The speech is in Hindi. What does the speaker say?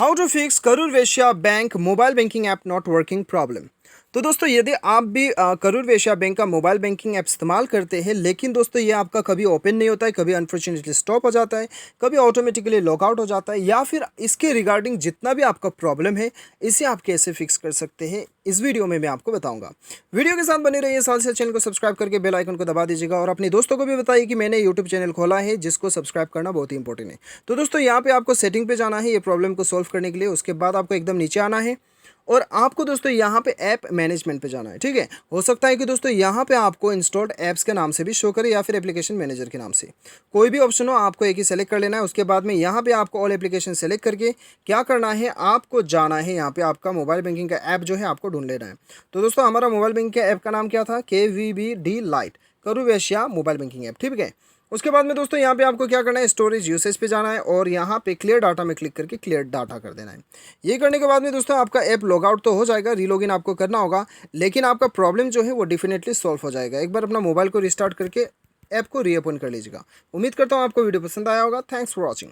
How to fix Karur Vysya bank mobile banking app not working problem. तो दोस्तों यदि आप भी करूर वैश्य बैंक का मोबाइल बैंकिंग ऐप इस्तेमाल करते हैं, लेकिन दोस्तों ये आपका कभी ओपन नहीं होता है, कभी अनफॉर्चुनेटली स्टॉप हो जाता है, कभी ऑटोमेटिकली लॉगआउट हो जाता है, या फिर इसके रिगार्डिंग जितना भी आपका प्रॉब्लम है इसे आप कैसे फिक्स कर सकते हैं, इस वीडियो में मैं आपको बताऊंगा। वीडियो के साथ बने रहिए, साथ से चैनल को सब्सक्राइब करके बेल आइकन को दबा दीजिएगा और अपने दोस्तों को भी बताइए कि मैंने यूट्यूब चैनल खोला है जिसको सब्सक्राइब करना बहुत ही इंपॉर्टेंट है। तो दोस्तों यहाँ पे आपको सेटिंग पे जाना है ये प्रॉब्लम को सॉल्व करने के लिए। उसके बाद आपको एकदम नीचे आना है और आपको दोस्तों यहाँ पे ऐप मैनेजमेंट पे जाना है। ठीक है, हो सकता है कि दोस्तों यहाँ पे आपको इंस्टॉल्ड ऐप्स के नाम से भी शो करे या फिर एप्लीकेशन मैनेजर के नाम से, कोई भी ऑप्शन हो आपको एक ही सेलेक्ट कर लेना है। उसके बाद में यहाँ पे आपको ऑल एप्लीकेशन सेलेक्ट करके क्या करना है, आपको जाना है यहाँ पे आपका मोबाइल बैंकिंग का ऐप जो है आपको ढूंढ लेना है। तो दोस्तों हमारा मोबाइल बैंकिंग के ऐप का नाम क्या था, KVB Dlite Karur Vysya mobile banking app. ठीक है, उसके बाद में दोस्तों यहाँ पे आपको क्या करना है, स्टोरेज यूसेज पे जाना है और यहाँ पे क्लियर डाटा में क्लिक करके क्लियर डाटा कर देना है। ये करने के बाद में दोस्तों आपका ऐप लॉग आउट तो हो जाएगा, रीलॉगिन आपको करना होगा, लेकिन आपका प्रॉब्लम जो है वो डेफिनेटली सॉल्व हो जाएगा। एक बार अपना मोबाइल को रिस्टार्ट करके ऐप को रीओपन कर लीजिएगा। उम्मीद करता हूँ आपको वीडियो पसंद आया होगा। Thanks for watching.